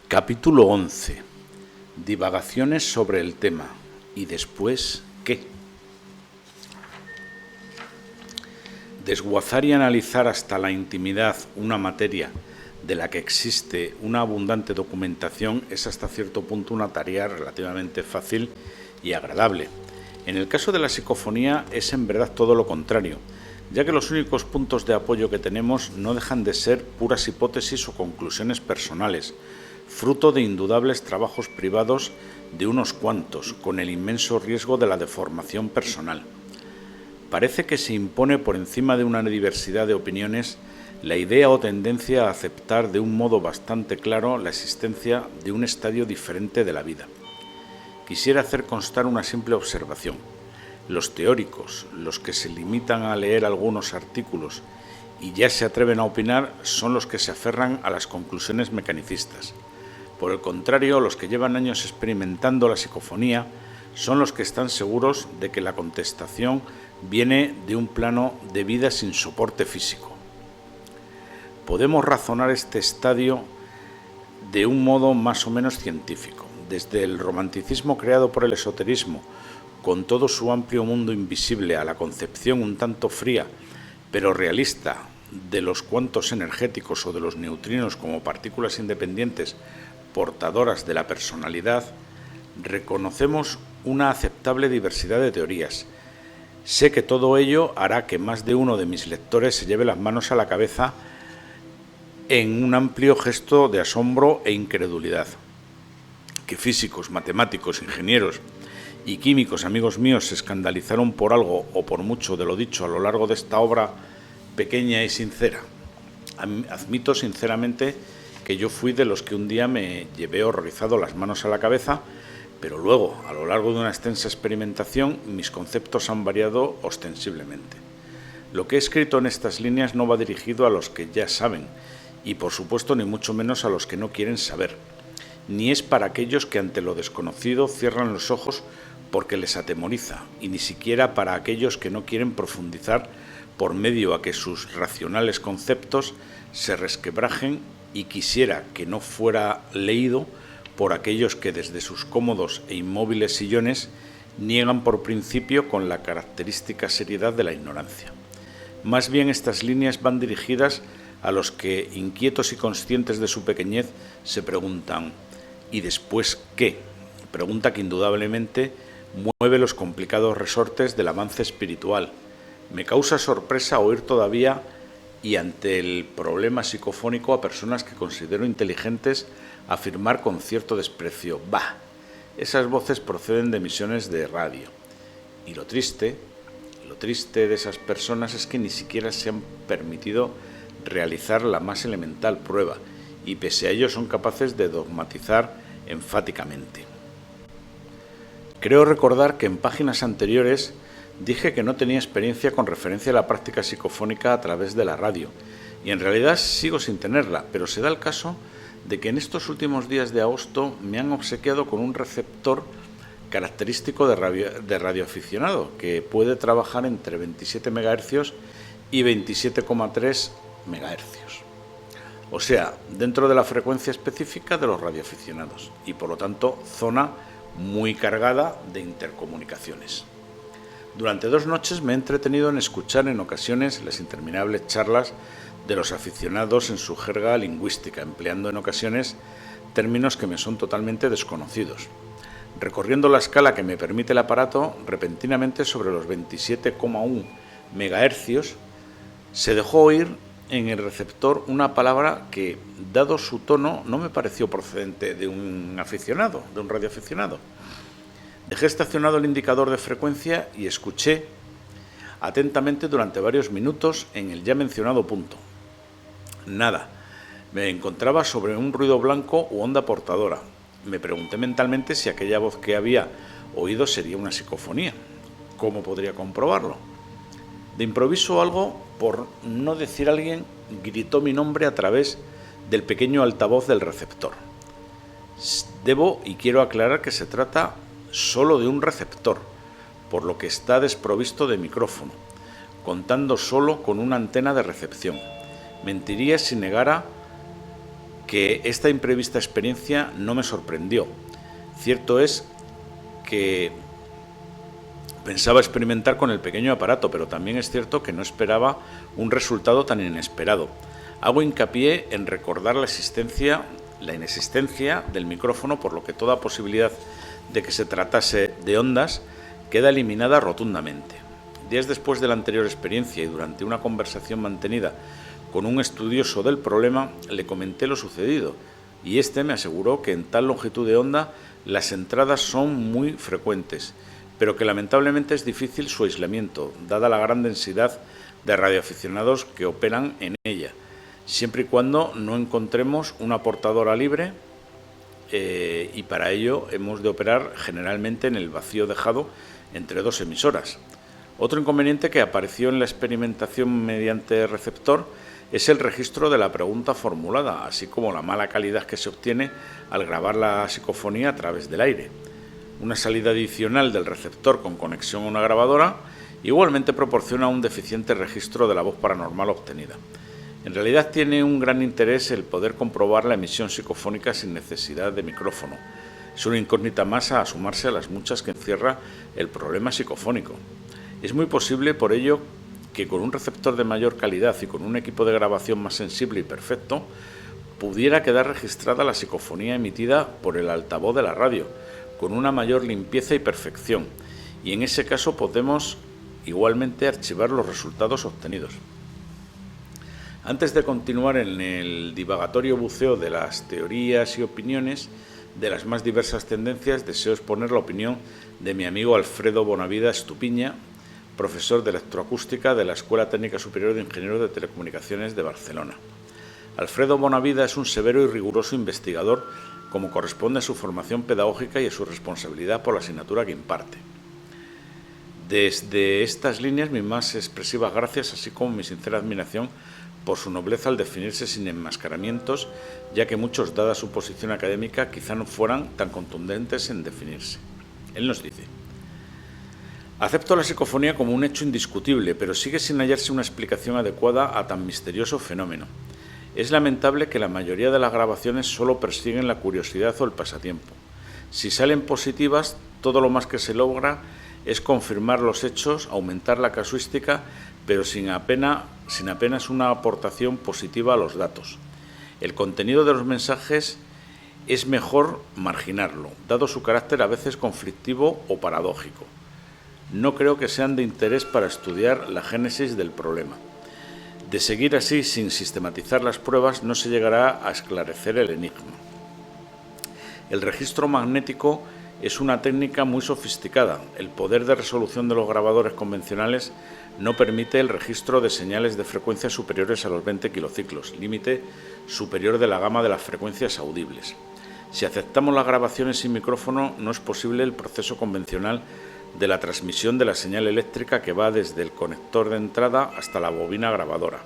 Capítulo 11. Divagaciones sobre el tema. ¿Y después qué? Desguazar y analizar hasta la intimidad una materia de la que existe una abundante documentación es hasta cierto punto una tarea relativamente fácil y agradable. En el caso de la psicofonía es en verdad todo lo contrario, ya que los únicos puntos de apoyo que tenemos no dejan de ser puras hipótesis o conclusiones personales, fruto de indudables trabajos privados de unos cuantos, con el inmenso riesgo de la deformación personal. Parece que se impone por encima de una diversidad de opiniones la idea o tendencia a aceptar de un modo bastante claro la existencia de un estadio diferente de la vida. Quisiera hacer constar una simple observación. Los teóricos, los que se limitan a leer algunos artículos y ya se atreven a opinar, son los que se aferran a las conclusiones mecanicistas. Por el contrario, los que llevan años experimentando la psicofonía son los que están seguros de que la contestación viene de un plano de vida sin soporte físico. Podemos razonar este estadio de un modo más o menos científico. Desde el romanticismo creado por el esoterismo, con todo su amplio mundo invisible, a la concepción un tanto fría, pero realista, de los cuantos energéticos o de los neutrinos como partículas independientes portadoras de la personalidad, reconocemos una aceptable diversidad de teorías. Sé que todo ello hará que más de uno de mis lectores se lleve las manos a la cabeza en un amplio gesto de asombro e incredulidad. Que físicos, matemáticos, ingenieros y químicos, amigos míos, se escandalizaron por algo o por mucho de lo dicho a lo largo de esta obra pequeña y sincera. Admito sinceramente que yo fui de los que un día me llevé horrorizado las manos a la cabeza, pero luego, a lo largo de una extensa experimentación, mis conceptos han variado ostensiblemente. Lo que he escrito en estas líneas no va dirigido a los que ya saben, y por supuesto ni mucho menos a los que no quieren saber, ni es para aquellos que ante lo desconocido cierran los ojos porque les atemoriza, y ni siquiera para aquellos que no quieren profundizar por medio a que sus racionales conceptos se resquebrajen, y quisiera que no fuera leído por aquellos que desde sus cómodos e inmóviles sillones niegan por principio con la característica seriedad de la ignorancia. Más bien estas líneas van dirigidas a los que, inquietos y conscientes de su pequeñez, se preguntan ¿y después qué? Pregunta que indudablemente mueve los complicados resortes del avance espiritual. Me causa sorpresa oír todavía y ante el problema psicofónico a personas que considero inteligentes afirmar con cierto desprecio: «Bah, esas voces proceden de emisiones de radio». Y lo triste de esas personas es que ni siquiera se han permitido realizar la más elemental prueba, y pese a ello son capaces de dogmatizar enfáticamente. Creo recordar que en páginas anteriores dije que no tenía experiencia con referencia a la práctica psicofónica a través de la radio, y en realidad sigo sin tenerla, pero se da el caso de que en estos últimos días de agosto me han obsequiado con un receptor característico de radioaficionado, que puede trabajar entre 27 MHz y 27,3 MHz. O sea, dentro de la frecuencia específica de los radioaficionados, y por lo tanto zona muy cargada de intercomunicaciones. Durante 2 noches me he entretenido en escuchar en ocasiones las interminables charlas de los aficionados en su jerga lingüística, empleando en ocasiones términos que me son totalmente desconocidos. Recorriendo la escala que me permite el aparato, repentinamente sobre los 27,1 MHz, se dejó oír en el receptor una palabra que, dado su tono, no me pareció procedente de un aficionado, de un radioaficionado. Dejé estacionado el indicador de frecuencia y escuché atentamente durante varios minutos en el ya mencionado punto. Nada. Me encontraba sobre un ruido blanco u onda portadora. Me pregunté mentalmente si aquella voz que había oído sería una psicofonía. ¿Cómo podría comprobarlo? De improviso algo, por no decir alguien, gritó mi nombre a través del pequeño altavoz del receptor. Debo y quiero aclarar que se trata solo de un receptor, por lo que está desprovisto de micrófono, contando solo con una antena de recepción. Mentiría si negara que esta imprevista experiencia no me sorprendió. Cierto es que pensaba experimentar con el pequeño aparato, pero también es cierto que no esperaba un resultado tan inesperado. Hago hincapié en recordar la inexistencia del micrófono, por lo que toda posibilidad de que se tratase de ondas queda eliminada rotundamente. Días después de la anterior experiencia y durante una conversación mantenida con un estudioso del problema, le comenté lo sucedido y este me aseguró que en tal longitud de onda las entradas son muy frecuentes, pero que lamentablemente es difícil su aislamiento, dada la gran densidad de radioaficionados que operan en ella, siempre y cuando no encontremos una portadora libre, y para ello hemos de operar generalmente en el vacío dejado entre dos emisoras. Otro inconveniente que apareció en la experimentación mediante receptor es el registro de la pregunta formulada, así como la mala calidad que se obtiene al grabar la psicofonía a través del aire. Una salida adicional del receptor con conexión a una grabadora igualmente proporciona un deficiente registro de la voz paranormal obtenida. En realidad tiene un gran interés el poder comprobar la emisión psicofónica sin necesidad de micrófono. Es una incógnita más a sumarse a las muchas que encierra el problema psicofónico. Es muy posible, por ello, que con un receptor de mayor calidad y con un equipo de grabación más sensible y perfecto, pudiera quedar registrada la psicofonía emitida por el altavoz de la radio, con una mayor limpieza y perfección, y en ese caso podemos igualmente archivar los resultados obtenidos. Antes de continuar en el divagatorio buceo de las teorías y opiniones de las más diversas tendencias, deseo exponer la opinión de mi amigo Alfredo Bonavida Estupiña, profesor de electroacústica de la Escuela Técnica Superior de Ingenieros de Telecomunicaciones de Barcelona. Alfredo Bonavida es un severo y riguroso investigador, como corresponde a su formación pedagógica y a su responsabilidad por la asignatura que imparte. Desde estas líneas, mis más expresivas gracias, así como mi sincera admiración por su nobleza al definirse sin enmascaramientos, ya que muchos, dada su posición académica, quizá no fueran tan contundentes en definirse. Él nos dice: acepto la psicofonía como un hecho indiscutible, pero sigue sin hallarse una explicación adecuada a tan misterioso fenómeno. Es lamentable que la mayoría de las grabaciones solo persiguen la curiosidad o el pasatiempo. Si salen positivas, todo lo más que se logra es confirmar los hechos, aumentar la casuística, pero sin apenas una aportación positiva a los datos. El contenido de los mensajes es mejor marginarlo, dado su carácter a veces conflictivo o paradójico. No creo que sean de interés para estudiar la génesis del problema. De seguir así, sin sistematizar las pruebas, no se llegará a esclarecer el enigma. El registro magnético es una técnica muy sofisticada. El poder de resolución de los grabadores convencionales no permite el registro de señales de frecuencias superiores a los 20 kilociclos, límite superior de la gama de las frecuencias audibles. Si aceptamos las grabaciones sin micrófono, no es posible el proceso convencional de la transmisión de la señal eléctrica que va desde el conector de entrada hasta la bobina grabadora.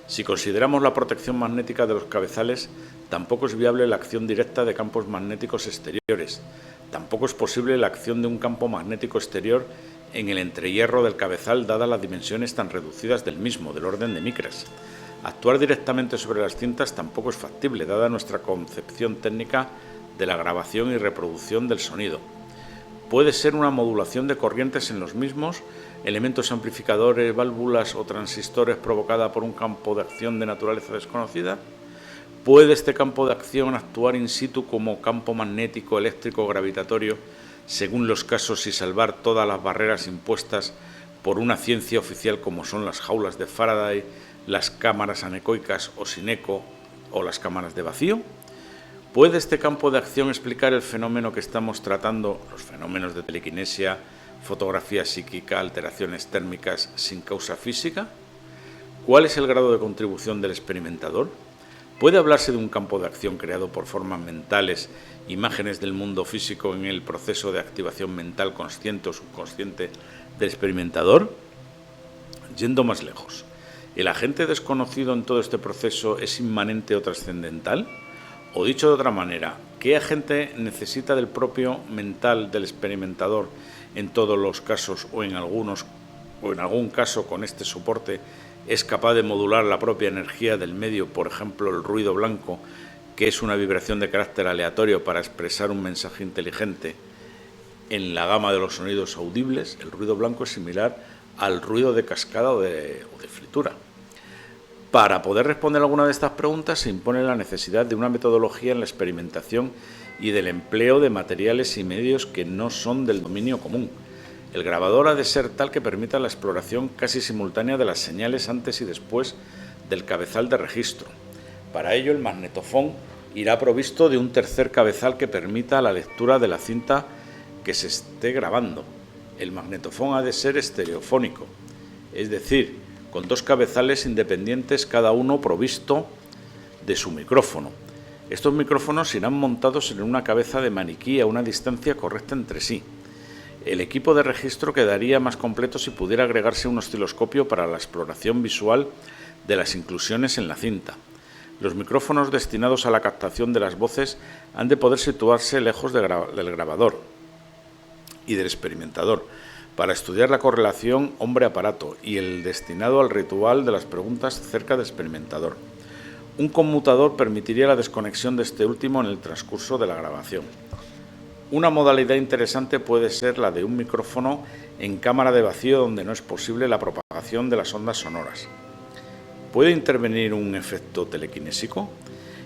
Si consideramos la protección magnética de los cabezales, tampoco es viable la acción directa de campos magnéticos exteriores. Tampoco es posible la acción de un campo magnético exterior en el entrehierro del cabezal, dadas las dimensiones tan reducidas del mismo, del orden de micras. Actuar directamente sobre las cintas tampoco es factible, dada nuestra concepción técnica de la grabación y reproducción del sonido. Puede ser una modulación de corrientes en los mismos, elementos amplificadores, válvulas o transistores provocada por un campo de acción de naturaleza desconocida. ¿Puede este campo de acción actuar in situ como campo magnético, eléctrico o gravitatorio, según los casos, y salvar todas las barreras impuestas por una ciencia oficial como son las jaulas de Faraday, las cámaras anecoicas o sin eco o las cámaras de vacío? ¿Puede este campo de acción explicar el fenómeno que estamos tratando, los fenómenos de telequinesia, fotografía psíquica, alteraciones térmicas sin causa física? ¿Cuál es el grado de contribución del experimentador? ¿Puede hablarse de un campo de acción creado por formas mentales, imágenes del mundo físico en el proceso de activación mental consciente o subconsciente del experimentador? Yendo más lejos, ¿el agente desconocido en todo este proceso es inmanente o trascendental? O dicho de otra manera, ¿qué agente necesita del propio mental del experimentador en todos los casos o en algún caso con este soporte es capaz de modular la propia energía del medio, por ejemplo el ruido blanco, que es una vibración de carácter aleatorio para expresar un mensaje inteligente en la gama de los sonidos audibles, el ruido blanco es similar al ruido de cascada o de fritura. Para poder responder a alguna de estas preguntas se impone la necesidad de una metodología en la experimentación y del empleo de materiales y medios que no son del dominio común. El grabador ha de ser tal que permita la exploración casi simultánea de las señales antes y después del cabezal de registro. Para ello, el magnetofón irá provisto de un tercer cabezal que permita la lectura de la cinta que se esté grabando. El magnetofón ha de ser estereofónico, es decir, con dos cabezales independientes, cada uno provisto de su micrófono. Estos micrófonos irán montados en una cabeza de maniquí a una distancia correcta entre sí. El equipo de registro quedaría más completo si pudiera agregarse un osciloscopio para la exploración visual de las inclusiones en la cinta. Los micrófonos destinados a la captación de las voces han de poder situarse lejos del grabador y del experimentador para estudiar la correlación hombre-aparato y el destinado al ritual de las preguntas cerca del experimentador. Un conmutador permitiría la desconexión de este último en el transcurso de la grabación. Una modalidad interesante puede ser la de un micrófono en cámara de vacío donde no es posible la propagación de las ondas sonoras. ¿Puede intervenir un efecto telequinésico?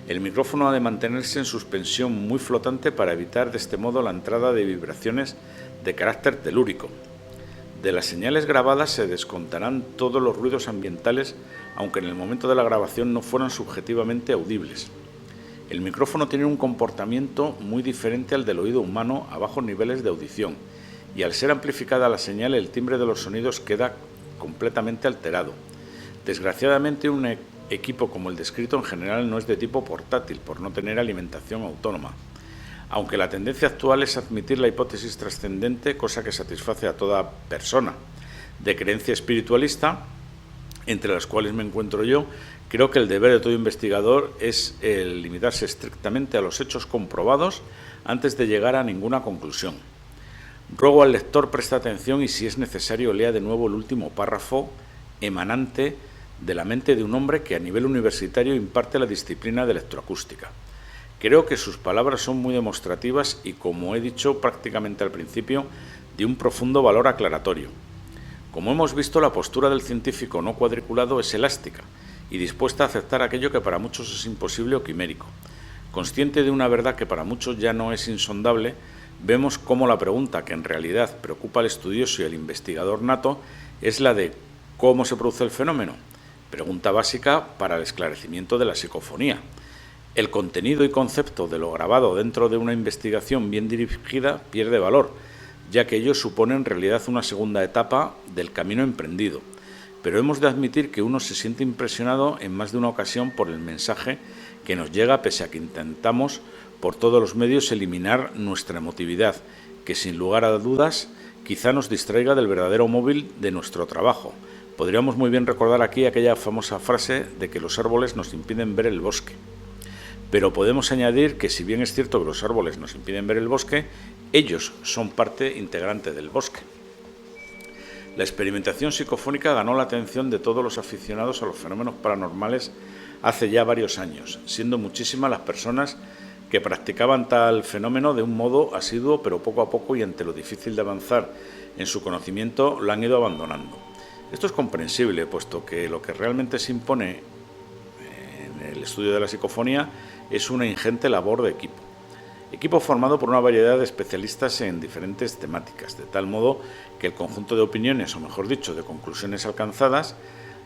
El micrófono ha de mantenerse en suspensión muy flotante para evitar de este modo la entrada de vibraciones de carácter telúrico. De las señales grabadas se descontarán todos los ruidos ambientales, aunque en el momento de la grabación no fueran subjetivamente audibles. El micrófono tiene un comportamiento muy diferente al del oído humano a bajos niveles de audición, y al ser amplificada la señal, el timbre de los sonidos queda completamente alterado. Desgraciadamente, un equipo como el descrito en general no es de tipo portátil, por no tener alimentación autónoma. Aunque la tendencia actual es admitir la hipótesis trascendente, cosa que satisface a toda persona de creencia espiritualista, entre las cuales me encuentro yo, creo que el deber de todo investigador es el limitarse estrictamente a los hechos comprobados antes de llegar a ninguna conclusión. Ruego al lector preste atención y, si es necesario, lea de nuevo el último párrafo emanante de la mente de un hombre que a nivel universitario imparte la disciplina de electroacústica. Creo que sus palabras son muy demostrativas y, como he dicho prácticamente al principio, de un profundo valor aclaratorio. Como hemos visto, la postura del científico no cuadriculado es elástica y dispuesta a aceptar aquello que para muchos es imposible o quimérico. Consciente de una verdad que para muchos ya no es insondable, vemos cómo la pregunta que en realidad preocupa al estudioso y al investigador nato es la de ¿cómo se produce el fenómeno? Pregunta básica para el esclarecimiento de la psicofonía. El contenido y concepto de lo grabado dentro de una investigación bien dirigida pierde valor, ya que ello supone en realidad una segunda etapa del camino emprendido. Pero hemos de admitir que uno se siente impresionado en más de una ocasión por el mensaje que nos llega, pese a que intentamos por todos los medios eliminar nuestra emotividad, que sin lugar a dudas quizá nos distraiga del verdadero móvil de nuestro trabajo. Podríamos muy bien recordar aquí aquella famosa frase de que los árboles nos impiden ver el bosque. Pero podemos añadir que, si bien es cierto que los árboles nos impiden ver el bosque, ellos son parte integrante del bosque. La experimentación psicofónica ganó la atención de todos los aficionados a los fenómenos paranormales hace ya varios años, siendo muchísimas las personas que practicaban tal fenómeno de un modo asiduo, pero poco a poco, y ante lo difícil de avanzar en su conocimiento, lo han ido abandonando. Esto es comprensible, puesto que lo que realmente se impone en el estudio de la psicofonía es una ingente labor de equipo formado por una variedad de especialistas en diferentes temáticas, de tal modo que el conjunto de opiniones, o mejor dicho, de conclusiones alcanzadas,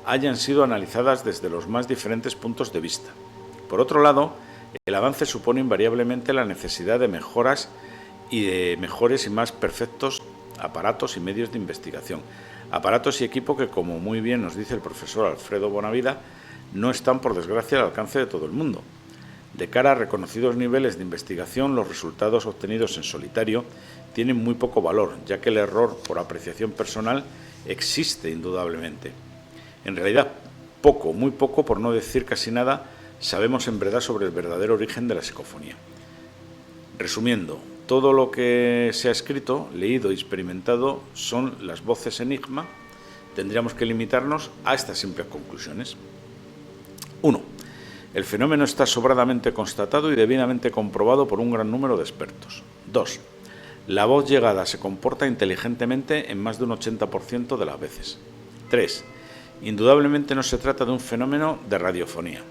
hayan sido analizadas desde los más diferentes puntos de vista. Por otro lado, el avance supone invariablemente la necesidad de mejoras y de mejores y más perfectos aparatos y medios de investigación. Aparatos y equipo que, como muy bien nos dice el profesor Alfredo Bonavida, no están, por desgracia, al alcance de todo el mundo. De cara a reconocidos niveles de investigación, los resultados obtenidos en solitario tienen muy poco valor, ya que el error por apreciación personal existe indudablemente. En realidad, poco, muy poco, por no decir casi nada, sabemos en verdad sobre el verdadero origen de la psicofonía. Resumiendo, todo lo que se ha escrito, leído y experimentado son las voces enigma. Tendríamos que limitarnos a estas simples conclusiones. 1. El fenómeno está sobradamente constatado y debidamente comprobado por un gran número de expertos. 2. La voz llegada se comporta inteligentemente en más de un 80% de las veces. 3. Indudablemente no se trata de un fenómeno de radiofonía.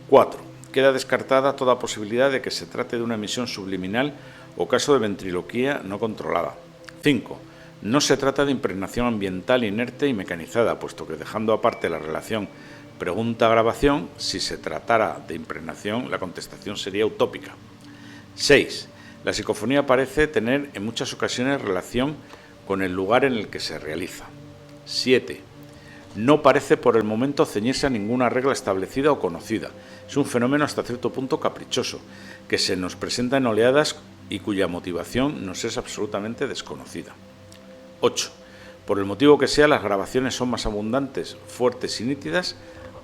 4. Queda descartada toda posibilidad de que se trate de una emisión subliminal o caso de ventriloquía no controlada. 5. No se trata de impregnación ambiental inerte y mecanizada, puesto que dejando aparte la relación pregunta-grabación, si se tratara de impregnación, la contestación sería utópica. 6. La psicofonía parece tener en muchas ocasiones relación con el lugar en el que se realiza. 7. No parece por el momento ceñirse a ninguna regla establecida o conocida. Es un fenómeno hasta cierto punto caprichoso, que se nos presenta en oleadas y cuya motivación nos es absolutamente desconocida. 8. Por el motivo que sea, las grabaciones son más abundantes, fuertes y nítidas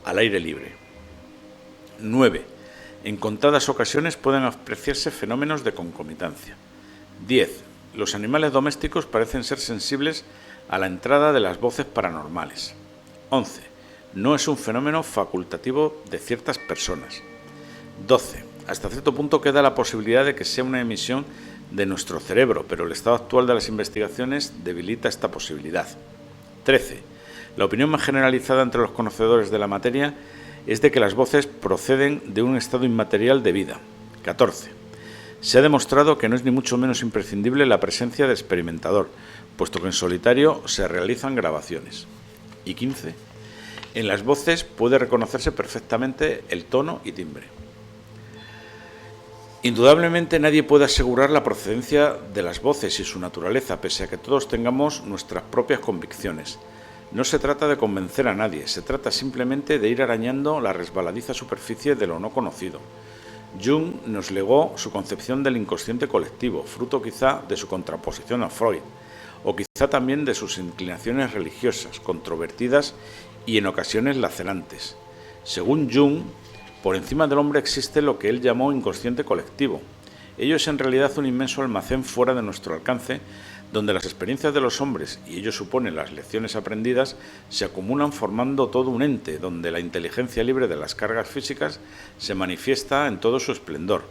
al aire libre. 9. En contadas ocasiones pueden apreciarse fenómenos de concomitancia. 10. Los animales domésticos parecen ser sensibles a la entrada de las voces paranormales. 11. No es un fenómeno facultativo de ciertas personas. 12. Hasta cierto punto queda la posibilidad de que sea una emisión de nuestro cerebro, pero el estado actual de las investigaciones debilita esta posibilidad. 13. La opinión más generalizada entre los conocedores de la materia es de que las voces proceden de un estado inmaterial de vida. 14. Se ha demostrado que no es ni mucho menos imprescindible la presencia de experimentador, puesto que en solitario se realizan grabaciones. Y 15. En las voces puede reconocerse perfectamente el tono y timbre. Indudablemente nadie puede asegurar la procedencia de las voces y su naturaleza, pese a que todos tengamos nuestras propias convicciones. No se trata de convencer a nadie, se trata simplemente de ir arañando la resbaladiza superficie de lo no conocido. Jung nos legó su concepción del inconsciente colectivo, fruto quizá de su contraposición a Freud, o quizá también de sus inclinaciones religiosas, controvertidas y en ocasiones lacerantes. Según Jung, por encima del hombre existe lo que él llamó inconsciente colectivo. Ello es en realidad un inmenso almacén fuera de nuestro alcance, donde las experiencias de los hombres, y ello supone las lecciones aprendidas, se acumulan formando todo un ente, donde la inteligencia libre de las cargas físicas se manifiesta en todo su esplendor.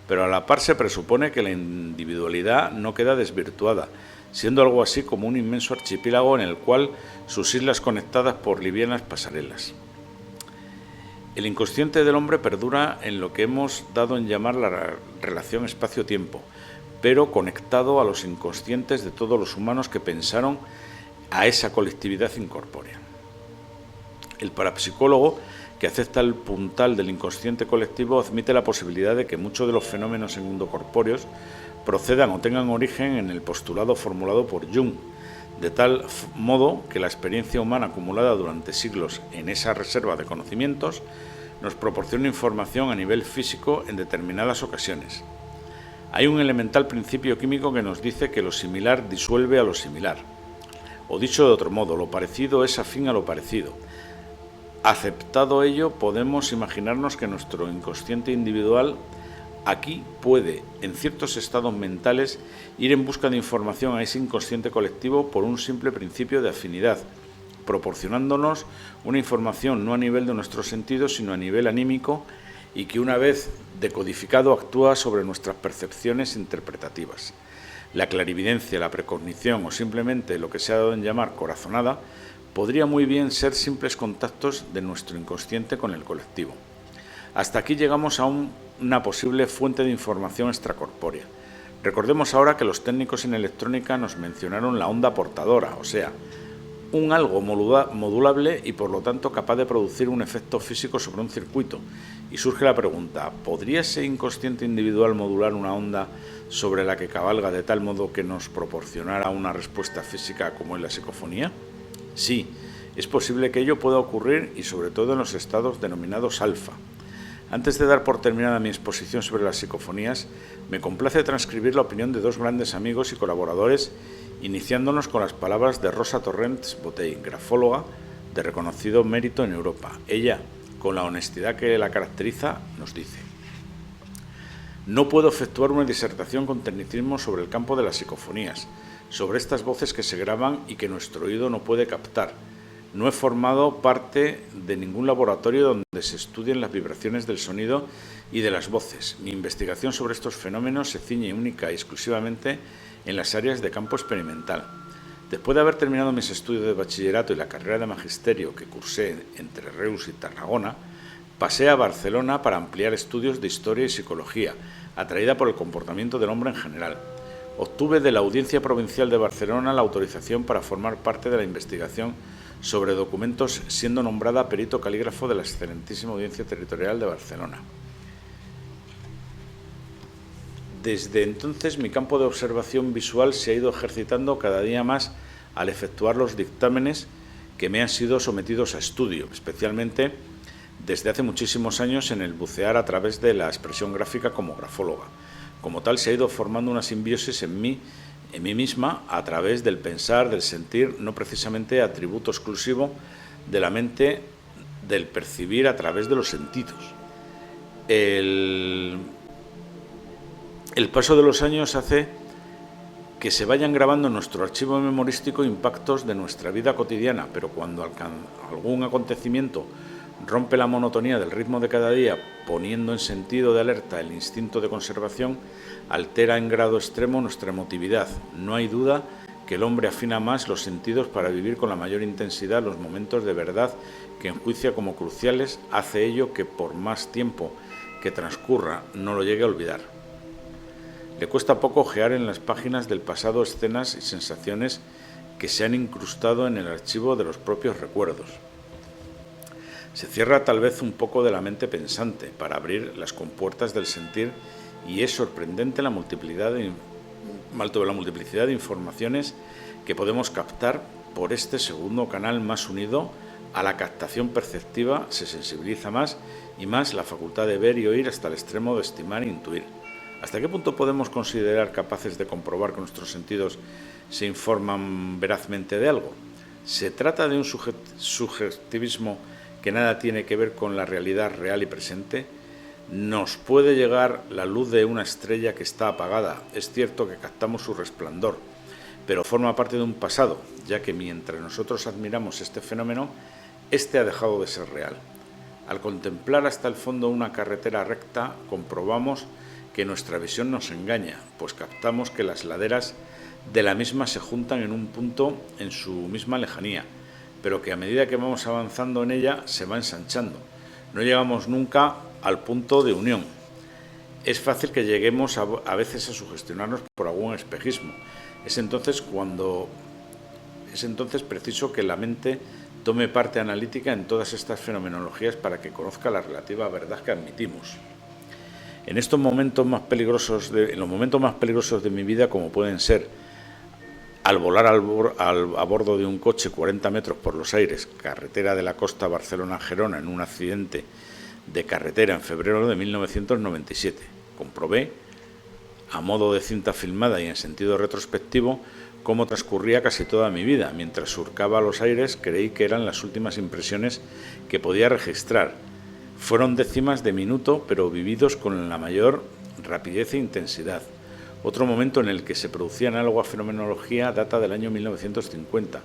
Pero a la par se presupone que la individualidad no queda desvirtuada, siendo algo así como un inmenso archipiélago en el cual sus islas conectadas por livianas pasarelas. El inconsciente del hombre perdura en lo que hemos dado en llamar la relación espacio-tiempo, pero conectado a los inconscientes de todos los humanos que pensaron a esa colectividad incorpórea. El parapsicólogo, que acepta el puntal del inconsciente colectivo, admite la posibilidad de que muchos de los fenómenos endocorpóreos procedan o tengan origen en el postulado formulado por Jung, de tal modo que la experiencia humana acumulada durante siglos en esa reserva de conocimientos nos proporciona información a nivel físico en determinadas ocasiones. Hay un elemental principio químico que nos dice que lo similar disuelve a lo similar. O dicho de otro modo, lo parecido es afín a lo parecido. Aceptado ello, podemos imaginarnos que nuestro inconsciente individual aquí puede, en ciertos estados mentales, ir en busca de información a ese inconsciente colectivo por un simple principio de afinidad, proporcionándonos una información no a nivel de nuestros sentidos, sino a nivel anímico, y que una vez decodificado actúa sobre nuestras percepciones interpretativas. La clarividencia, la precognición o simplemente lo que se ha dado en llamar corazonada podría muy bien ser simples contactos de nuestro inconsciente con el colectivo. Hasta aquí llegamos a una posible fuente de información extracorpórea. Recordemos ahora que los técnicos en electrónica nos mencionaron la onda portadora, o sea, un algo modulable y por lo tanto capaz de producir un efecto físico sobre un circuito. Y surge la pregunta, ¿podría ese inconsciente individual modular una onda sobre la que cabalga de tal modo que nos proporcionara una respuesta física como es la psicofonía? Sí, es posible que ello pueda ocurrir y sobre todo en los estados denominados alfa. Antes de dar por terminada mi exposición sobre las psicofonías, me complace transcribir la opinión de dos grandes amigos y colaboradores, iniciándonos con las palabras de Rosa Torrents Botey, grafóloga de reconocido mérito en Europa. Ella, con la honestidad que la caracteriza, nos dice: no puedo efectuar una disertación con tecnicismo sobre el campo de las psicofonías, sobre estas voces que se graban y que nuestro oído no puede captar. No he formado parte de ningún laboratorio donde se estudien las vibraciones del sonido y de las voces. Mi investigación sobre estos fenómenos se ciñe única y exclusivamente en las áreas de campo experimental. Después de haber terminado mis estudios de bachillerato y la carrera de magisterio que cursé entre Reus y Tarragona, pasé a Barcelona para ampliar estudios de historia y psicología, atraída por el comportamiento del hombre en general. Obtuve de la Audiencia Provincial de Barcelona la autorización para formar parte de la investigación sobre documentos, siendo nombrada perito calígrafo de la excelentísima Audiencia Territorial de Barcelona. Desde entonces mi campo de observación visual se ha ido ejercitando cada día más al efectuar los dictámenes que me han sido sometidos a estudio, especialmente desde hace muchísimos años en el bucear a través de la expresión gráfica como grafóloga. Como tal, se ha ido formando una simbiosis en mí misma a través del pensar, del sentir, no precisamente atributo exclusivo de la mente, del percibir a través de los sentidos. El paso de los años hace que se vayan grabando en nuestro archivo memorístico impactos de nuestra vida cotidiana, pero cuando algún acontecimiento rompe la monotonía del ritmo de cada día, poniendo en sentido de alerta el instinto de conservación, altera en grado extremo nuestra emotividad. No hay duda que el hombre afina más los sentidos para vivir con la mayor intensidad los momentos de verdad que enjuicia como cruciales, hace ello que por más tiempo que transcurra no lo llegue a olvidar. Le cuesta poco ojear en las páginas del pasado escenas y sensaciones que se han incrustado en el archivo de los propios recuerdos. Se cierra tal vez un poco de la mente pensante para abrir las compuertas del sentir y es sorprendente la multiplicidad de informaciones que podemos captar por este segundo canal más unido a la captación perceptiva. Se sensibiliza más y más la facultad de ver y oír hasta el extremo de estimar e intuir. ¿Hasta qué punto podemos considerar capaces de comprobar que nuestros sentidos se informan verazmente de algo? ¿Se trata de un subjetivismo que nada tiene que ver con la realidad real y presente? Nos puede llegar la luz de una estrella que está apagada. Es cierto que captamos su resplandor, pero forma parte de un pasado, ya que mientras nosotros admiramos este fenómeno, este ha dejado de ser real. Al contemplar hasta el fondo una carretera recta, comprobamos que nuestra visión nos engaña, pues captamos que las laderas de la misma se juntan en un punto en su misma lejanía, pero que a medida que vamos avanzando en ella se va ensanchando. No llegamos nunca al punto de unión. Es fácil que lleguemos a veces a sugestionarnos por algún espejismo. Es entonces preciso que la mente tome parte analítica en todas estas fenomenologías para que conozca la relativa verdad que admitimos. En los momentos más peligrosos de mi vida, como pueden ser al volar a bordo de un coche 40 metros por los aires, carretera de la costa Barcelona-Gerona, en un accidente de carretera en febrero de 1997. Comprobé, a modo de cinta filmada y en sentido retrospectivo, cómo transcurría casi toda mi vida. Mientras surcaba los aires, creí que eran las últimas impresiones que podía registrar. Fueron décimas de minuto, pero vividos con la mayor rapidez e intensidad. Otro momento en el que se producía análoga fenomenología data del año 1950,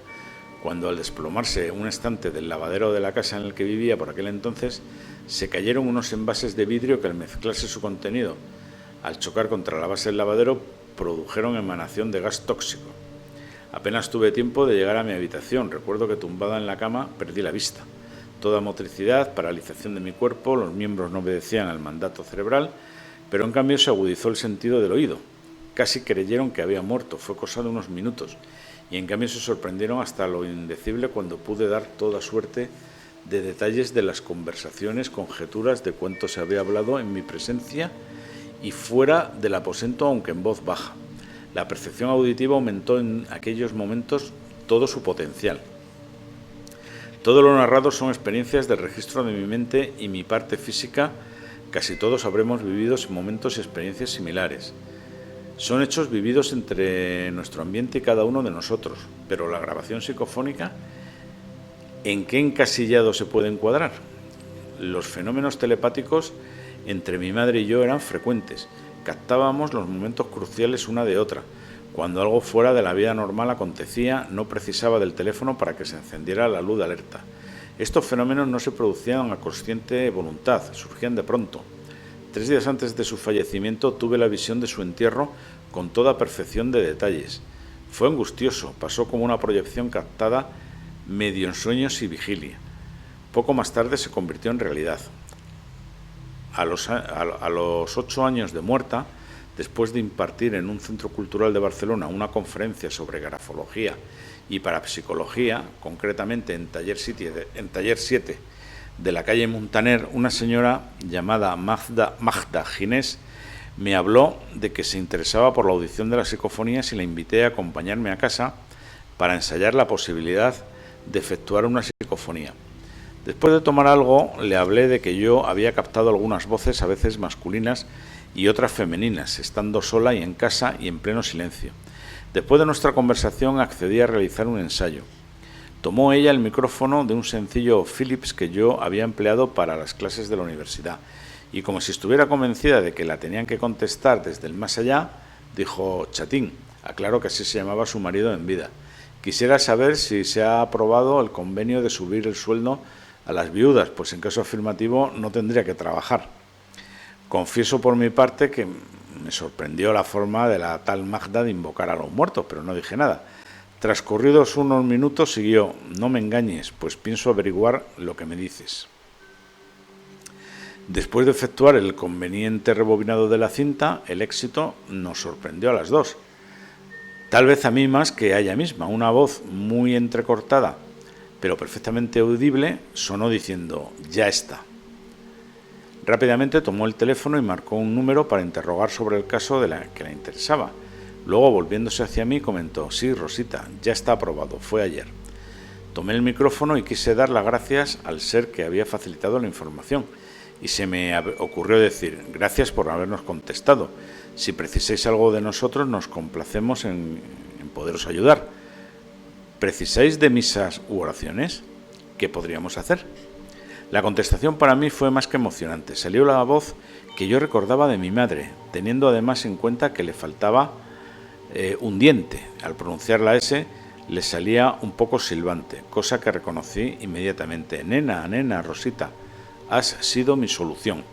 cuando al desplomarse un estante del lavadero de la casa en el que vivía por aquel entonces, se cayeron unos envases de vidrio que al mezclarse su contenido, al chocar contra la base del lavadero, produjeron emanación de gas tóxico. Apenas tuve tiempo de llegar a mi habitación. Recuerdo que tumbada en la cama perdí la vista. Toda motricidad, paralización de mi cuerpo, los miembros no obedecían al mandato cerebral, pero en cambio se agudizó el sentido del oído. Casi creyeron que había muerto, fue cosa de unos minutos, y en cambio se sorprendieron hasta lo indecible cuando pude dar toda suerte de detalles de las conversaciones, conjeturas de cuánto se había hablado en mi presencia y fuera del aposento, aunque en voz baja. La percepción auditiva aumentó en aquellos momentos todo su potencial. Todo lo narrado son experiencias del registro de mi mente y mi parte física. Casi todos habremos vivido momentos y experiencias similares. Son hechos vividos entre nuestro ambiente y cada uno de nosotros, pero la grabación psicofónica, ¿en qué encasillado se puede encuadrar? Los fenómenos telepáticos entre mi madre y yo eran frecuentes. Captábamos los momentos cruciales una de otra. Cuando algo fuera de la vida normal acontecía, no precisaba del teléfono para que se encendiera la luz de alerta. Estos fenómenos no se producían a consciente voluntad, surgían de pronto. 3 días antes de su fallecimiento tuve la visión de su entierro con toda perfección de detalles. Fue angustioso, pasó como una proyección captada medio en sueños y vigilia. Poco más tarde se convirtió en realidad. A los 8 años de muerta, después de impartir en un centro cultural de Barcelona una conferencia sobre grafología y parapsicología, concretamente en Taller 7 de la calle Muntaner, una señora llamada Magda Ginés me habló de que se interesaba por la audición de las psicofonías y la invité a acompañarme a casa para ensayar la posibilidad de efectuar una psicofonía. Después de tomar algo, le hablé de que yo había captado algunas voces, a veces masculinas y otras femeninas, estando sola y en casa y en pleno silencio. Después de nuestra conversación accedí a realizar un ensayo. Tomó ella el micrófono de un sencillo Philips que yo había empleado para las clases de la universidad y, como si estuviera convencida de que la tenían que contestar desde el más allá, dijo: Chatín, aclaro que así se llamaba su marido en vida. Quisiera saber si se ha aprobado el convenio de subir el sueldo a las viudas, pues en caso afirmativo no tendría que trabajar. Confieso por mi parte que me sorprendió la forma de la tal Magda de invocar a los muertos, pero no dije nada. Transcurridos unos minutos siguió: no me engañes, pues pienso averiguar lo que me dices. Después de efectuar el conveniente rebobinado de la cinta, el éxito nos sorprendió a las dos. Tal vez a mí más que a ella misma. Una voz muy entrecortada, pero perfectamente audible, sonó diciendo: ya está. Rápidamente tomó el teléfono y marcó un número para interrogar sobre el caso de la que le interesaba. Luego, volviéndose hacia mí, comentó: sí, Rosita, ya está aprobado, fue ayer. Tomé el micrófono y quise dar las gracias al ser que había facilitado la información, y se me ocurrió decir: gracias por habernos contestado. Si precisáis algo de nosotros, nos complacemos en poderos ayudar. ¿Precisáis de misas u oraciones? ¿Qué podríamos hacer? La contestación para mí fue más que emocionante. Salió la voz que yo recordaba de mi madre, teniendo además en cuenta que le faltaba un diente. Al pronunciar la S le salía un poco silbante, cosa que reconocí inmediatamente. Nena, Rosita, has sido mi solución.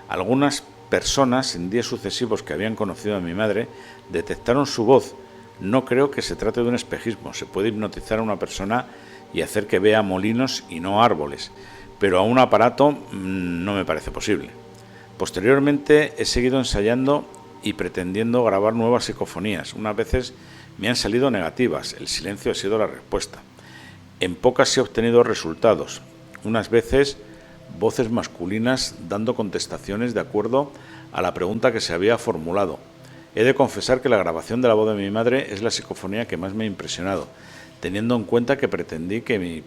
Algunas personas en días sucesivos que habían conocido a mi madre detectaron su voz. No creo que se trate de un espejismo. Se puede hipnotizar a una persona y hacer que vea molinos y no árboles, pero a un aparato no me parece posible. Posteriormente he seguido ensayando y pretendiendo grabar nuevas psicofonías. Unas veces me han salido negativas, el silencio ha sido la respuesta. En pocas he obtenido resultados. Unas veces voces masculinas dando contestaciones de acuerdo a la pregunta que se había formulado. He de confesar que la grabación de la voz de mi madre es la psicofonía que más me ha impresionado, teniendo en cuenta que pretendí que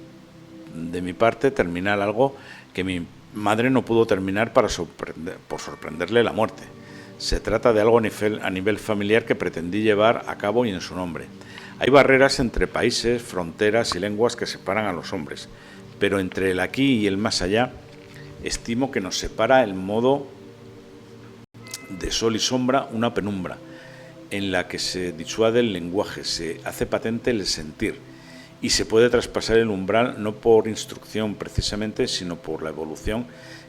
de mi parte terminar algo que mi madre no pudo terminar por sorprenderle la muerte. Se trata de algo a nivel familiar que pretendí llevar a cabo y en su nombre. Hay barreras entre países, fronteras y lenguas que separan a los hombres, pero entre el aquí y el más allá estimo que nos separa el modo de sol y sombra, una penumbra, en la que se disuade el lenguaje, se hace patente el sentir, y se puede traspasar el umbral no por instrucción precisamente, sino por la evolución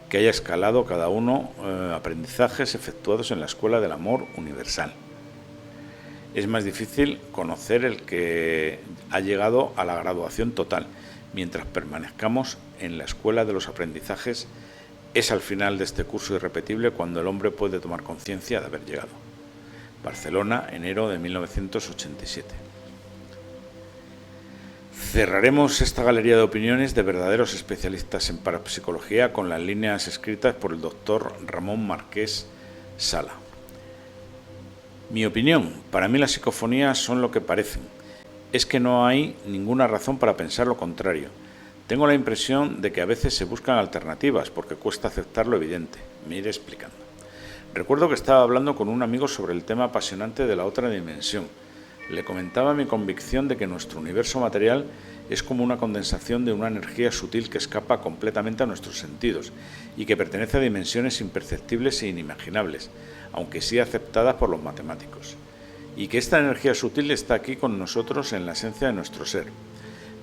que haya escalado cada uno, aprendizajes efectuados en la escuela del amor universal. Es más difícil conocer el que ha llegado a la graduación total. Mientras permanezcamos en la escuela de los aprendizajes, es al final de este curso irrepetible cuando el hombre puede tomar conciencia de haber llegado. Barcelona, enero de 1987. Cerraremos esta galería de opiniones de verdaderos especialistas en parapsicología con las líneas escritas por el doctor Ramón Marqués Sala. Mi opinión: para mí las psicofonías son lo que parecen. Es que no hay ninguna razón para pensar lo contrario. Tengo la impresión de que a veces se buscan alternativas porque cuesta aceptar lo evidente. Me iré explicando. Recuerdo que estaba hablando con un amigo sobre el tema apasionante de la otra dimensión. Le comentaba mi convicción de que nuestro universo material es como una condensación de una energía sutil que escapa completamente a nuestros sentidos y que pertenece a dimensiones imperceptibles e inimaginables, aunque sí aceptadas por los matemáticos. y que esta energía sutil está aquí con nosotros en la esencia de nuestro ser.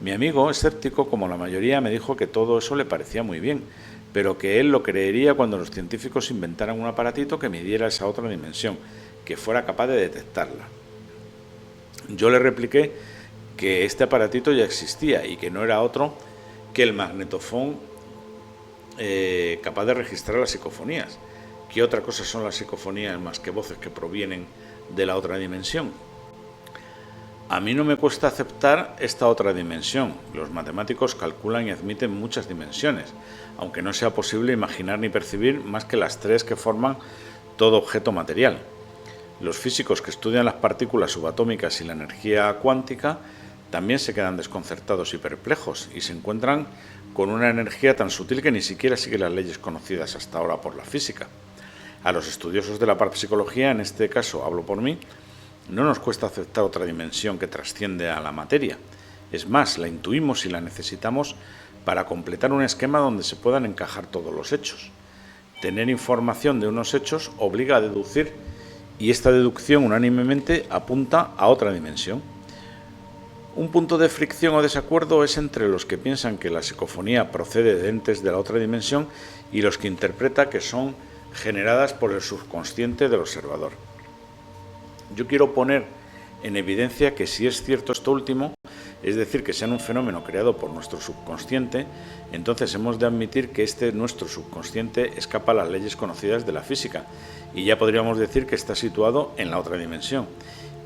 Mi amigo, escéptico como la mayoría, me dijo que todo eso le parecía muy bien, pero que él lo creería cuando los científicos inventaran un aparatito que midiera esa otra dimensión, que fuera capaz de detectarla. Yo le repliqué que este aparatito ya existía y que no era otro que el magnetofón capaz de registrar las psicofonías. ¿Qué otra cosa son las psicofonías más que voces que provienen de la otra dimensión? A mí no me cuesta aceptar esta otra dimensión. Los matemáticos calculan y admiten muchas dimensiones, aunque no sea posible imaginar ni percibir más que las 3 que forman todo objeto material. Los físicos que estudian las partículas subatómicas y la energía cuántica también se quedan desconcertados y perplejos y se encuentran con una energía tan sutil que ni siquiera sigue las leyes conocidas hasta ahora por la física. A los estudiosos de la parapsicología, en este caso hablo por mí, no nos cuesta aceptar otra dimensión que trasciende a la materia. Es más, la intuimos y la necesitamos para completar un esquema donde se puedan encajar todos los hechos. Tener información de unos hechos obliga a deducir y esta deducción unánimemente apunta a otra dimensión. Un punto de fricción o desacuerdo es entre los que piensan que la psicofonía procede de entes de la otra dimensión y los que interpretan que son generadas por el subconsciente del observador. Yo quiero poner en evidencia que si es cierto esto último, es decir, que sean un fenómeno creado por nuestro subconsciente, entonces hemos de admitir que nuestro subconsciente escapa a las leyes conocidas de la física y ya podríamos decir que está situado en la otra dimensión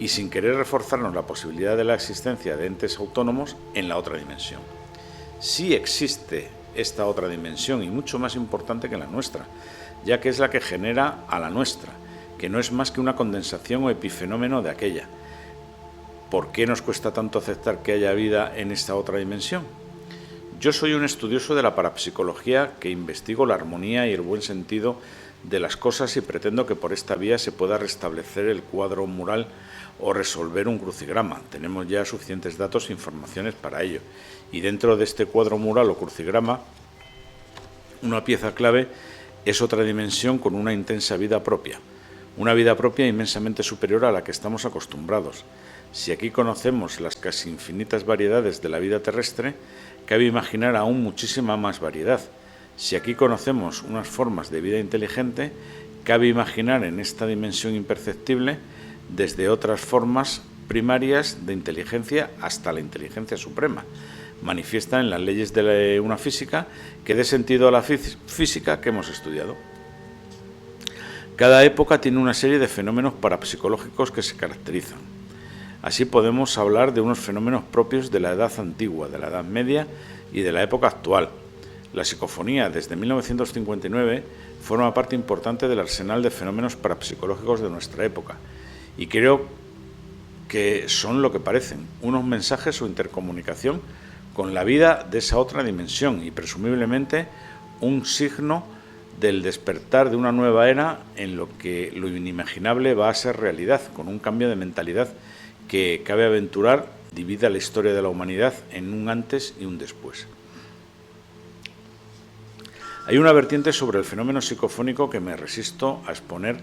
y sin querer reforzarnos la posibilidad de la existencia de entes autónomos en la otra dimensión. Sí existe esta otra dimensión y mucho más importante que la nuestra, ya que es la que genera a la nuestra, que no es más que una condensación o epifenómeno de aquella. ¿Por qué nos cuesta tanto aceptar que haya vida en esta otra dimensión? Yo soy un estudioso de la parapsicología que investigo la armonía y el buen sentido de las cosas y pretendo que por esta vía se pueda restablecer el cuadro mural o resolver un crucigrama. Tenemos ya suficientes datos e informaciones para ello. Y dentro de este cuadro mural o crucigrama, una pieza clave es otra dimensión con una intensa vida propia. Una vida propia inmensamente superior a la que estamos acostumbrados. Si aquí conocemos las casi infinitas variedades de la vida terrestre, cabe imaginar aún muchísima más variedad. Si aquí conocemos unas formas de vida inteligente, cabe imaginar en esta dimensión imperceptible desde otras formas primarias de inteligencia hasta la inteligencia suprema, manifiesta en las leyes de una física que dé sentido a la física que hemos estudiado. Cada época tiene una serie de fenómenos parapsicológicos que se caracterizan. Así podemos hablar de unos fenómenos propios de la Edad Antigua, de la Edad Media y de la época actual. La psicofonía, desde 1959, forma parte importante del arsenal de fenómenos parapsicológicos de nuestra época y creo que son lo que parecen, unos mensajes o intercomunicación con la vida de esa otra dimensión y presumiblemente un signo del despertar de una nueva era en lo que lo inimaginable va a ser realidad, con un cambio de mentalidad que cabe aventurar divida la historia de la humanidad en un antes y un después. Hay una vertiente sobre el fenómeno psicofónico que me resisto a exponer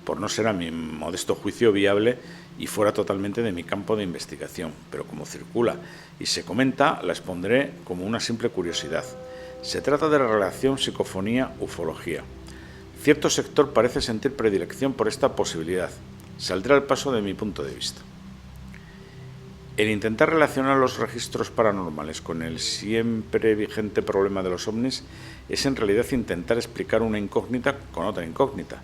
por no ser a mi modesto juicio viable y fuera totalmente de mi campo de investigación, pero como circula y se comenta, la expondré como una simple curiosidad. Se trata de la relación psicofonía-ufología. Cierto sector parece sentir predilección por esta posibilidad. Saldré al paso de mi punto de vista. El intentar relacionar los registros paranormales con el siempre vigente problema de los ovnis es en realidad intentar explicar una incógnita con otra incógnita.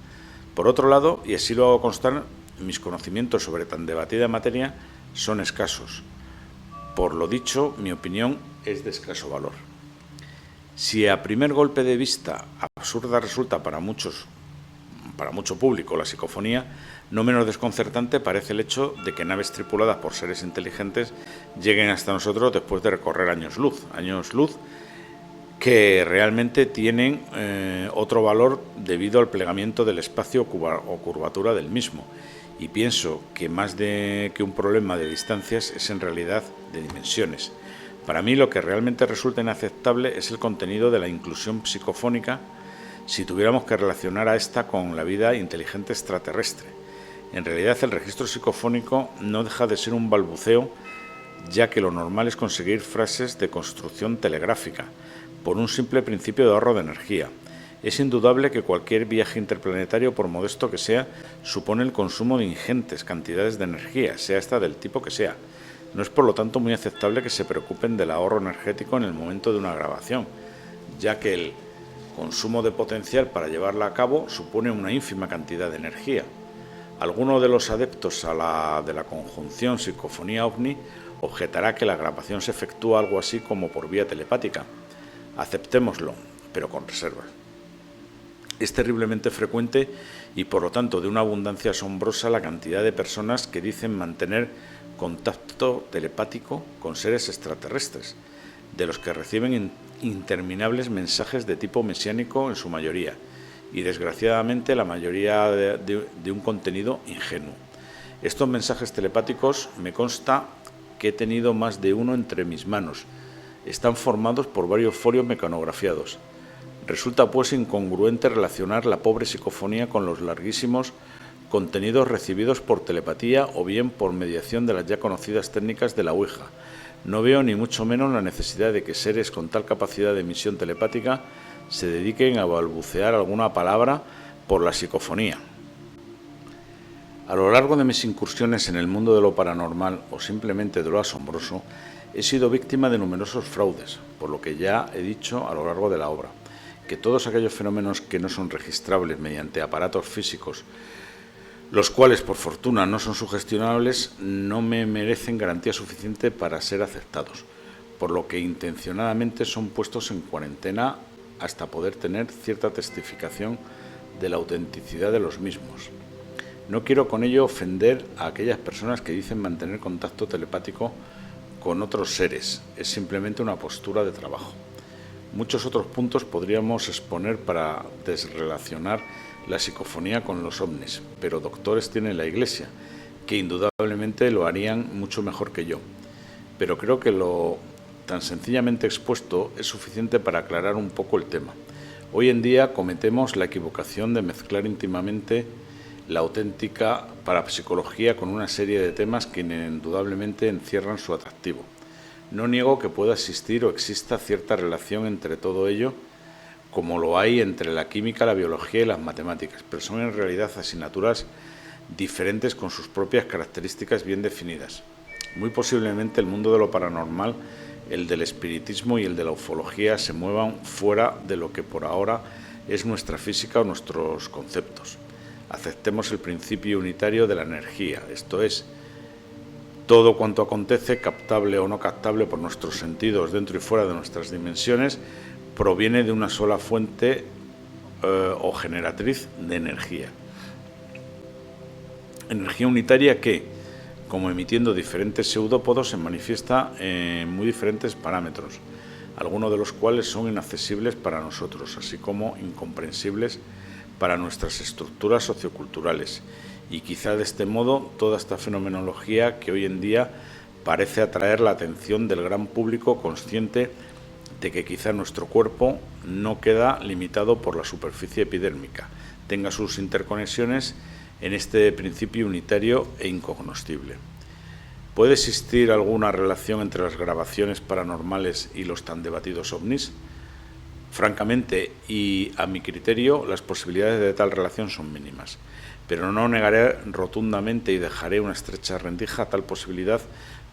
Por otro lado, y así lo hago constar, mis conocimientos sobre tan debatida materia son escasos. Por lo dicho, mi opinión es de escaso valor. Si a primer golpe de vista absurda resulta para mucho público la psicofonía, no menos desconcertante parece el hecho de que naves tripuladas por seres inteligentes lleguen hasta nosotros después de recorrer años luz que realmente tienen otro valor debido al plegamiento del espacio o curvatura del mismo. Y pienso que más que un problema de distancias es en realidad de dimensiones. Para mí lo que realmente resulta inaceptable es el contenido de la inclusión psicofónica si tuviéramos que relacionar a esta con la vida inteligente extraterrestre. En realidad, el registro psicofónico no deja de ser un balbuceo, ya que lo normal es conseguir frases de construcción telegráfica, por un simple principio de ahorro de energía. Es indudable que cualquier viaje interplanetario, por modesto que sea, supone el consumo de ingentes cantidades de energía, sea esta del tipo que sea. No es por lo tanto muy aceptable que se preocupen del ahorro energético en el momento de una grabación, ya que el consumo de potencial para llevarla a cabo supone una ínfima cantidad de energía. Alguno de los adeptos de la conjunción psicofonía-ovni objetará que la grabación se efectúa algo así como por vía telepática. Aceptémoslo, pero con reservas. Es terriblemente frecuente y por lo tanto de una abundancia asombrosa la cantidad de personas que dicen mantener contacto telepático con seres extraterrestres, de los que reciben interminables mensajes de tipo mesiánico en su mayoría, y desgraciadamente la mayoría de un contenido ingenuo. Estos mensajes telepáticos me consta que he tenido más de uno entre mis manos. Están formados por varios folios mecanografiados. Resulta pues incongruente relacionar la pobre psicofonía con los larguísimos contenidos recibidos por telepatía o bien por mediación de las ya conocidas técnicas de la Ouija. No veo ni mucho menos la necesidad de que seres con tal capacidad de emisión telepática se dediquen a balbucear alguna palabra por la psicofonía. A lo largo de mis incursiones en el mundo de lo paranormal o simplemente de lo asombroso, he sido víctima de numerosos fraudes, por lo que ya he dicho a lo largo de la obra, que todos aquellos fenómenos que no son registrables mediante aparatos físicos, los cuales por fortuna no son sugestionables, no me merecen garantía suficiente para ser aceptados, por lo que intencionadamente son puestos en cuarentena hasta poder tener cierta testificación de la autenticidad de los mismos. No quiero con ello ofender a aquellas personas que dicen mantener contacto telepático con otros seres, es simplemente una postura de trabajo. Muchos otros puntos podríamos exponer para desrelacionar la psicofonía con los ovnis, pero doctores tiene la Iglesia, que indudablemente lo harían mucho mejor que yo. Pero creo que lo tan sencillamente expuesto es suficiente para aclarar un poco el tema. Hoy en día cometemos la equivocación de mezclar íntimamente la auténtica parapsicología con una serie de temas que indudablemente encierran su atractivo. No niego que pueda existir o exista cierta relación entre todo ello, como lo hay entre la química, la biología y las matemáticas, pero son en realidad asignaturas diferentes con sus propias características bien definidas. Muy posiblemente el mundo de lo paranormal, el del espiritismo y el de la ufología se muevan fuera de lo que por ahora es nuestra física o nuestros conceptos. Aceptemos el principio unitario de la energía, esto es, todo cuanto acontece, captable o no captable por nuestros sentidos dentro y fuera de nuestras dimensiones, proviene de una sola fuente o generatriz de energía. Energía unitaria que, como emitiendo diferentes pseudópodos, se manifiesta en muy diferentes parámetros, algunos de los cuales son inaccesibles para nosotros, así como incomprensibles para nuestras estructuras socioculturales. Y quizá de este modo toda esta fenomenología que hoy en día parece atraer la atención del gran público consciente de que quizá nuestro cuerpo no queda limitado por la superficie epidérmica, tenga sus interconexiones en este principio unitario e incognoscible. ¿Puede existir alguna relación entre las grabaciones paranormales y los tan debatidos ovnis? Francamente, y a mi criterio, las posibilidades de tal relación son mínimas, pero no negaré rotundamente y dejaré una estrecha rendija a tal posibilidad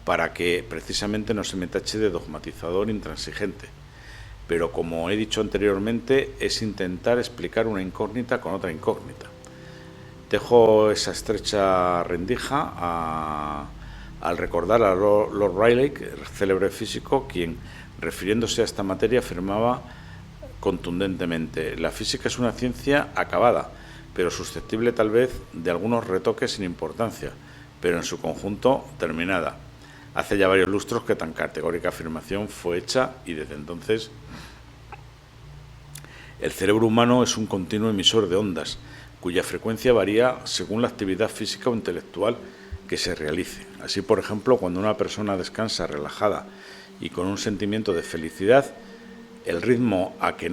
para que precisamente no se me tache de dogmatizador intransigente. Pero como he dicho anteriormente, es intentar explicar una incógnita con otra incógnita. Dejo esa estrecha rendija al recordar a Lord Rayleigh, el célebre físico, quien, refiriéndose a esta materia, afirmaba contundentemente: la física es una ciencia acabada, pero susceptible tal vez de algunos retoques sin importancia, pero en su conjunto terminada. Hace ya varios lustros que tan categórica afirmación fue hecha y desde entonces el cerebro humano es un continuo emisor de ondas, cuya frecuencia varía según la actividad física o intelectual que se realice. Así, por ejemplo, cuando una persona descansa relajada y con un sentimiento de felicidad, el ritmo a que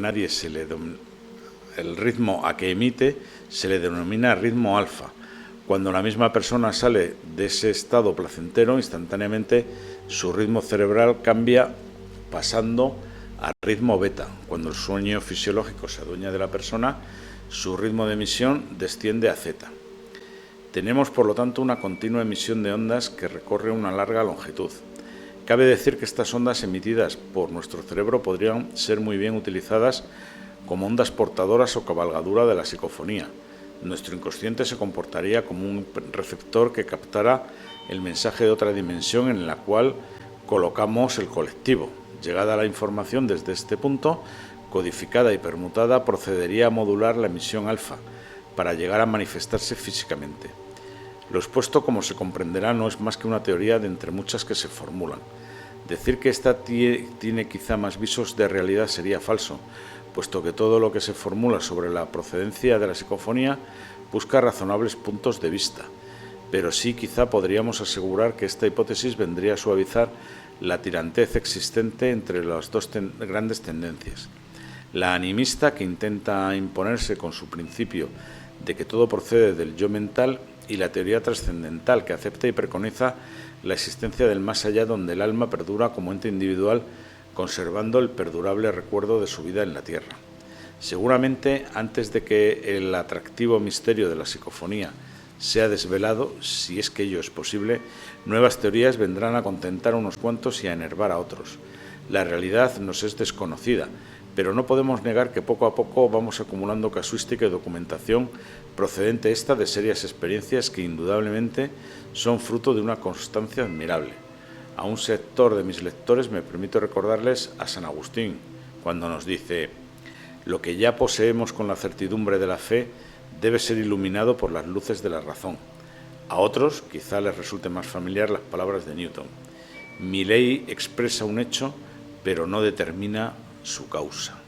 emite se le denomina ritmo alfa, Cuando la misma persona sale de ese estado placentero, instantáneamente su ritmo cerebral cambia pasando al ritmo beta. Cuando el sueño fisiológico se adueña de la persona, su ritmo de emisión desciende a zeta. Tenemos, por lo tanto, una continua emisión de ondas que recorre una larga longitud. Cabe decir que estas ondas emitidas por nuestro cerebro podrían ser muy bien utilizadas como ondas portadoras o cabalgadura de la psicofonía. Nuestro inconsciente se comportaría como un receptor que captara el mensaje de otra dimensión en la cual colocamos el colectivo. Llegada la información desde este punto, codificada y permutada, procedería a modular la emisión alfa para llegar a manifestarse físicamente. Lo expuesto, como se comprenderá, no es más que una teoría de entre muchas que se formulan. Decir que esta tiene quizá más visos de realidad sería falso, puesto que todo lo que se formula sobre la procedencia de la psicofonía busca razonables puntos de vista, pero sí quizá podríamos asegurar que esta hipótesis vendría a suavizar la tirantez existente entre las dos grandes tendencias. La animista, que intenta imponerse con su principio de que todo procede del yo mental, y la teoría trascendental, que acepta y preconiza la existencia del más allá, donde el alma perdura como ente individual, conservando el perdurable recuerdo de su vida en la Tierra. Seguramente, antes de que el atractivo misterio de la psicofonía sea desvelado, si es que ello es posible, nuevas teorías vendrán a contentar a unos cuantos y a enervar a otros. La realidad nos es desconocida, pero no podemos negar que poco a poco vamos acumulando casuística y documentación procedente esta de serias experiencias que indudablemente son fruto de una constancia admirable. A un sector de mis lectores me permito recordarles a San Agustín, cuando nos dice: lo que ya poseemos con la certidumbre de la fe debe ser iluminado por las luces de la razón. A otros quizá les resulte más familiar las palabras de Newton: mi ley expresa un hecho, pero no determina su causa.